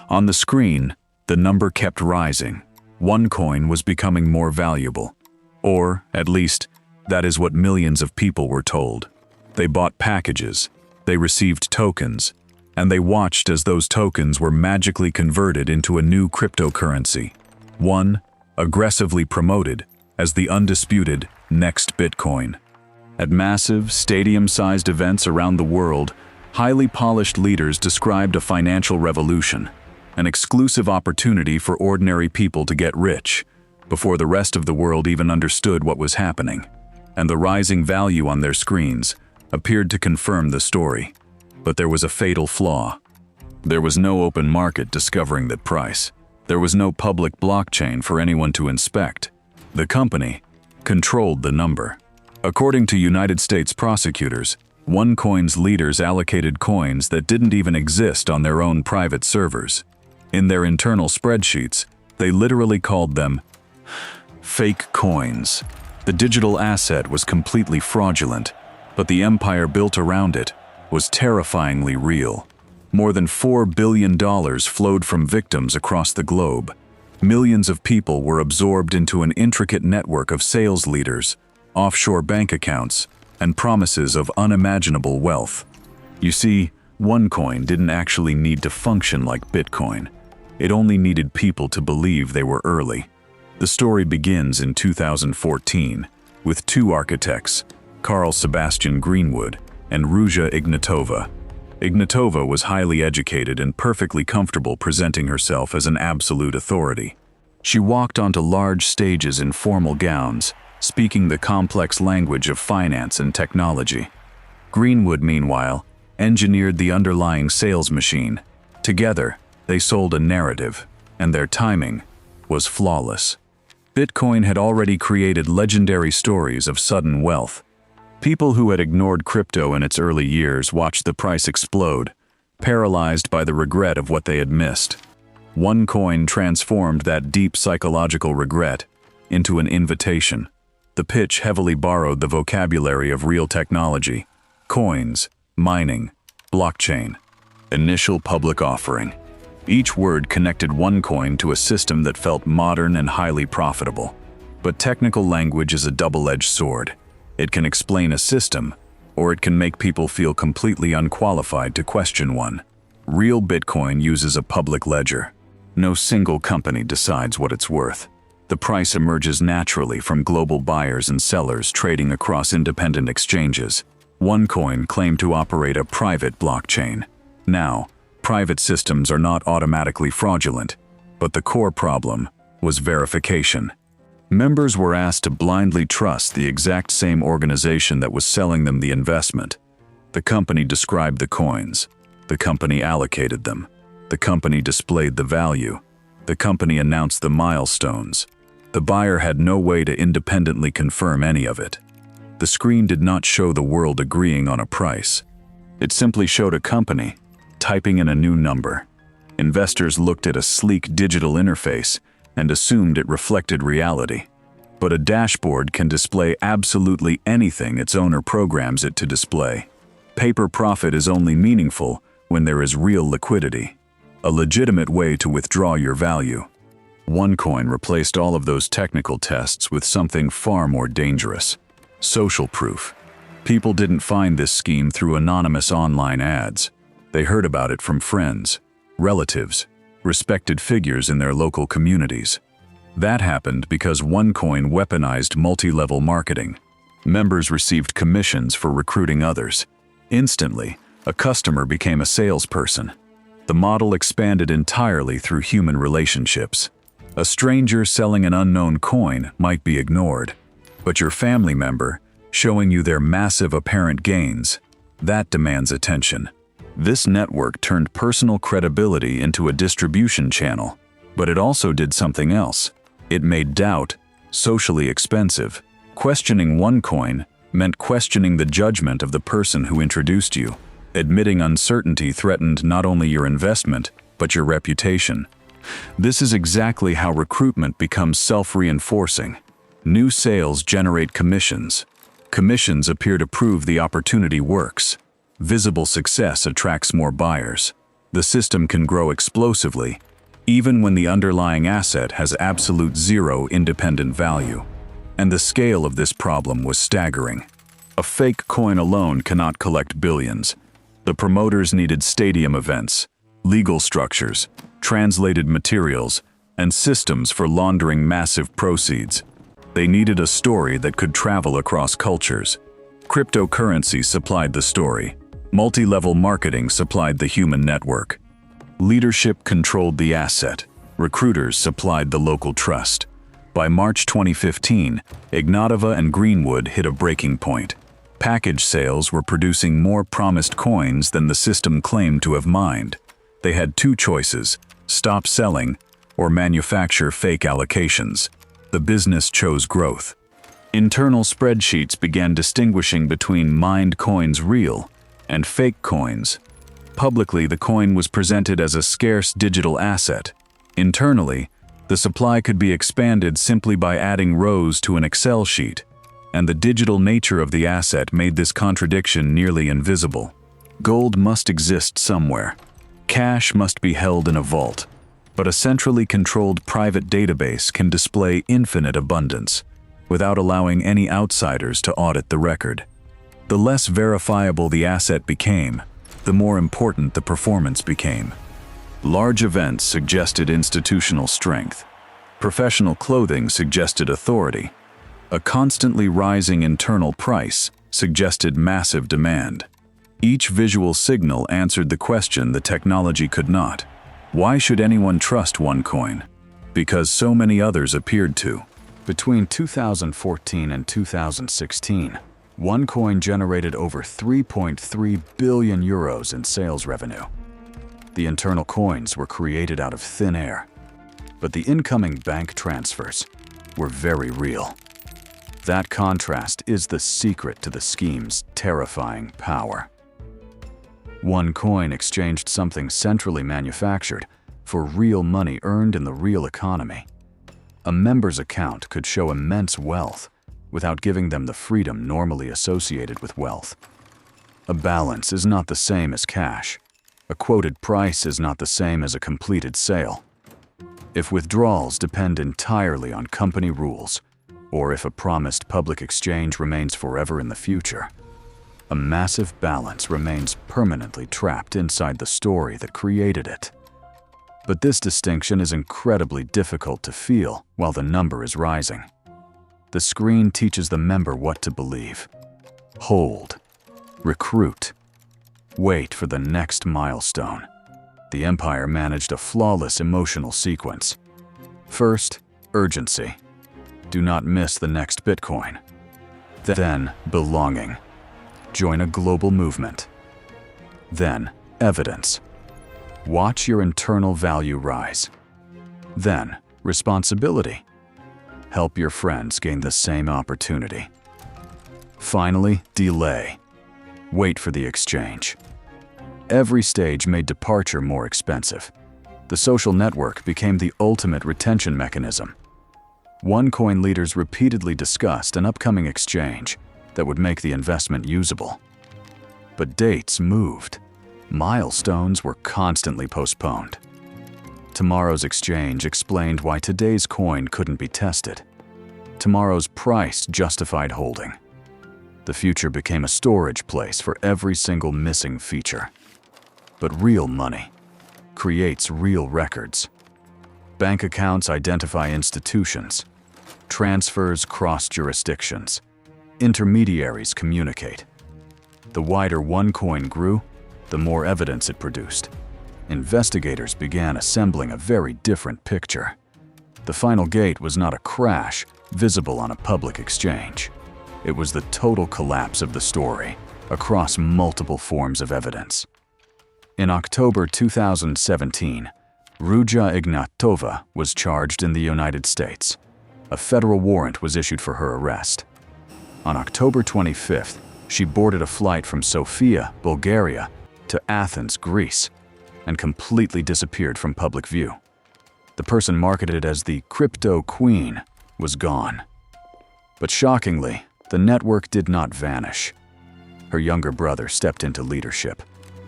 On the screen, the number kept rising. OneCoin was becoming more valuable. Or, at least, that is what millions of people were told. They bought packages, they received tokens, and they watched as those tokens were magically converted into a new cryptocurrency. One, aggressively promoted as the undisputed next Bitcoin. At massive, stadium-sized events around the world, highly polished leaders described a financial revolution, an exclusive opportunity for ordinary people to get rich, before the rest of the world even understood what was happening. And the rising value on their screens appeared to confirm the story. But there was a fatal flaw. There was no open market discovering that price. There was no public blockchain for anyone to inspect. The company controlled the number. According to United States prosecutors, OneCoin's leaders allocated coins that didn't even exist on their own private servers. In their internal spreadsheets, they literally called them fake coins. The digital asset was completely fraudulent, but the empire built around it was terrifyingly real. More than $4 billion flowed from victims across the globe. Millions of people were absorbed into an intricate network of sales leaders, offshore bank accounts, and promises of unimaginable wealth. You see, OneCoin didn't actually need to function like Bitcoin. It only needed people to believe they were early. The story begins in 2014 with two architects, Karl Sebastian Greenwood and Ruja Ignatova. Ignatova was highly educated and perfectly comfortable presenting herself as an absolute authority. She walked onto large stages in formal gowns, speaking the complex language of finance and technology. Greenwood, meanwhile, engineered the underlying sales machine. Together, they sold a narrative, and their timing was flawless. Bitcoin had already created legendary stories of sudden wealth. People who had ignored crypto in its early years watched the price explode, paralyzed by the regret of what they had missed. OneCoin transformed that deep psychological regret into an invitation. The pitch heavily borrowed the vocabulary of real technology: coins, mining, blockchain. Initial public offering. Each word connected OneCoin to a system that felt modern and highly profitable. But technical language is a double-edged sword. It can explain a system, or it can make people feel completely unqualified to question one. Real Bitcoin uses a public ledger. No single company decides what it's worth. The price emerges naturally from global buyers and sellers trading across independent exchanges. OneCoin claimed to operate a private blockchain. Now, private systems are not automatically fraudulent, but the core problem was verification. Members were asked to blindly trust the exact same organization that was selling them the investment. The company described the coins. The company allocated them. The company displayed the value. The company announced the milestones. The buyer had no way to independently confirm any of it. The screen did not show the world agreeing on a price. It simply showed a company typing in a new number. Investors looked at a sleek digital interface and assumed it reflected reality. But a dashboard can display absolutely anything its owner programs it to display. Paper profit is only meaningful when there is real liquidity, a legitimate way to withdraw your value. OneCoin replaced all of those technical tests with something far more dangerous: social proof. People didn't find this scheme through anonymous online ads. They heard about it from friends, relatives, respected figures in their local communities. That happened because OneCoin weaponized multi-level marketing. Members received commissions for recruiting others. Instantly, a customer became a salesperson. The model expanded entirely through human relationships. A stranger selling an unknown coin might be ignored, but your family member showing you their massive apparent gains, that demands attention. This network turned personal credibility into a distribution channel, but it also did something else. It made doubt socially expensive. Questioning OneCoin meant questioning the judgment of the person who introduced you. Admitting uncertainty threatened not only your investment, but your reputation. This is exactly how recruitment becomes self-reinforcing. New sales generate commissions. Commissions appear to prove the opportunity works. Visible success attracts more buyers. The system can grow explosively, even when the underlying asset has absolute zero independent value. And the scale of this problem was staggering. A fake coin alone cannot collect billions. The promoters needed stadium events, legal structures, translated materials, and systems for laundering massive proceeds. They needed a story that could travel across cultures. Cryptocurrency supplied the story. Multi-level marketing supplied the human network. Leadership controlled the asset. Recruiters supplied the local trust. By March 2015, Ignatova and Greenwood hit a breaking point. Package sales were producing more promised coins than the system claimed to have mined. They had two choices: stop selling or manufacture fake allocations. The business chose growth. Internal spreadsheets began distinguishing between mined coins real and fake coins. Publicly, the coin was presented as a scarce digital asset. Internally, the supply could be expanded simply by adding rows to an Excel sheet, and the digital nature of the asset made this contradiction nearly invisible. Gold must exist somewhere. Cash must be held in a vault, but a centrally controlled private database can display infinite abundance without allowing any outsiders to audit the record. The less verifiable the asset became, the more important the performance became. Large events suggested institutional strength. Professional clothing suggested authority. A constantly rising internal price suggested massive demand. Each visual signal answered the question the technology could not. Why should anyone trust OneCoin? Because so many others appeared to. Between 2014 and 2016, OneCoin generated over 3.3 billion euros in sales revenue. The internal coins were created out of thin air, but the incoming bank transfers were very real. That contrast is the secret to the scheme's terrifying power. OneCoin exchanged something centrally manufactured for real money earned in the real economy. A member's account could show immense wealth without giving them the freedom normally associated with wealth. A balance is not the same as cash. A quoted price is not the same as a completed sale. If withdrawals depend entirely on company rules, or if a promised public exchange remains forever in the future, a massive balance remains permanently trapped inside the story that created it. But this distinction is incredibly difficult to feel while the number is rising. The screen teaches the member what to believe. Hold. Recruit. Wait for the next milestone. The empire managed a flawless emotional sequence. First, urgency. Do not miss the next Bitcoin. Then, belonging. Join a global movement. Then, evidence. Watch your internal value rise. Then, responsibility. Help your friends gain the same opportunity. Finally, delay. Wait for the exchange. Every stage made departure more expensive. The social network became the ultimate retention mechanism. OneCoin leaders repeatedly discussed an upcoming exchange that would make the investment usable. But dates moved. Milestones were constantly postponed. Tomorrow's exchange explained why today's coin couldn't be tested. Tomorrow's price justified holding. The future became a storage place for every single missing feature. But real money creates real records. Bank accounts identify institutions. Transfers cross jurisdictions. Intermediaries communicate. The wider OneCoin grew, the more evidence it produced. Investigators began assembling a very different picture. The final gate was not a crash visible on a public exchange. It was the total collapse of the story across multiple forms of evidence. In October 2017, Ruja Ignatova was charged in the United States. A federal warrant was issued for her arrest. On October 25th, she boarded a flight from Sofia, Bulgaria, to Athens, Greece, and completely disappeared from public view. The person marketed as the Crypto Queen was gone. But shockingly, the network did not vanish. Her younger brother stepped into leadership.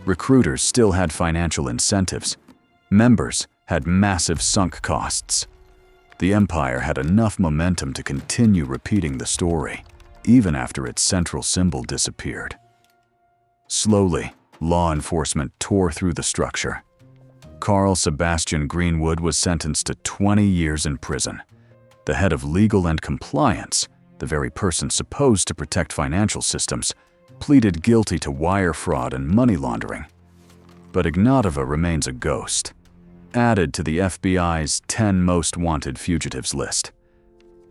Recruiters still had financial incentives. Members had massive sunk costs. The empire had enough momentum to continue repeating the story, even after its central symbol disappeared. Slowly, law enforcement tore through the structure. Karl Sebastian Greenwood was sentenced to 20 years in prison. The head of legal and compliance, the very person supposed to protect financial systems, pleaded guilty to wire fraud and money laundering. But Ignatova remains a ghost, added to the FBI's 10 most wanted fugitives list.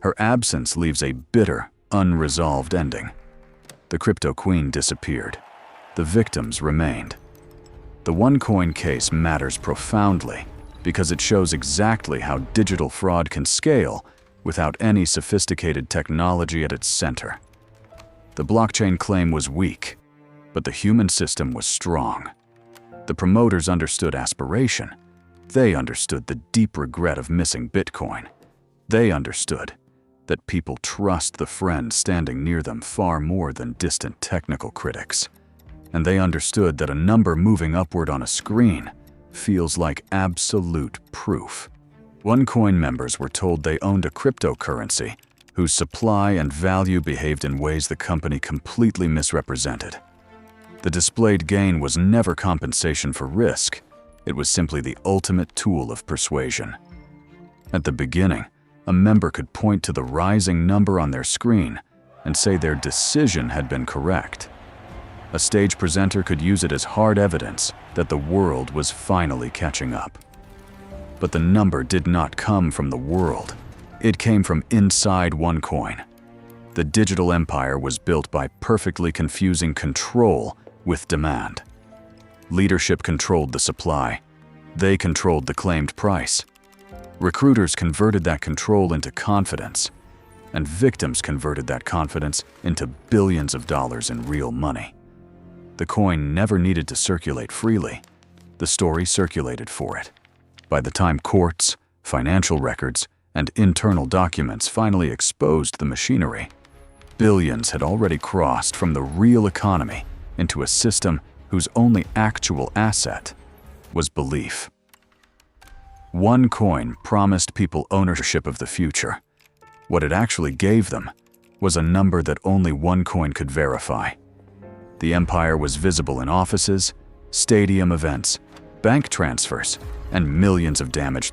Her absence leaves a bitter, unresolved ending. The crypto queen disappeared. The victims remained. The OneCoin case matters profoundly because it shows exactly how digital fraud can scale without any sophisticated technology at its center. The blockchain claim was weak, but the human system was strong. The promoters understood aspiration. They understood the deep regret of missing Bitcoin. They understood that people trust the friend standing near them far more than distant technical critics. And they understood that a number moving upward on a screen feels like absolute proof. OneCoin members were told they owned a cryptocurrency whose supply and value behaved in ways the company completely misrepresented. The displayed gain was never compensation for risk. It was simply the ultimate tool of persuasion. At the beginning, a member could point to the rising number on their screen and say their decision had been correct. A stage presenter could use it as hard evidence that the world was finally catching up. But the number did not come from the world. It came from inside OneCoin. The digital empire was built by perfectly confusing control with demand. Leadership controlled the supply. They controlled the claimed price. Recruiters converted that control into confidence, and victims converted that confidence into billions of dollars in real money. The coin never needed to circulate freely. The story circulated for it. By the time courts, financial records, and internal documents finally exposed the machinery, billions had already crossed from the real economy into a system whose only actual asset was belief. OneCoin promised people ownership of the future. What it actually gave them was a number that only OneCoin could verify. The empire was visible in offices, stadium events, bank transfers, and millions of damaged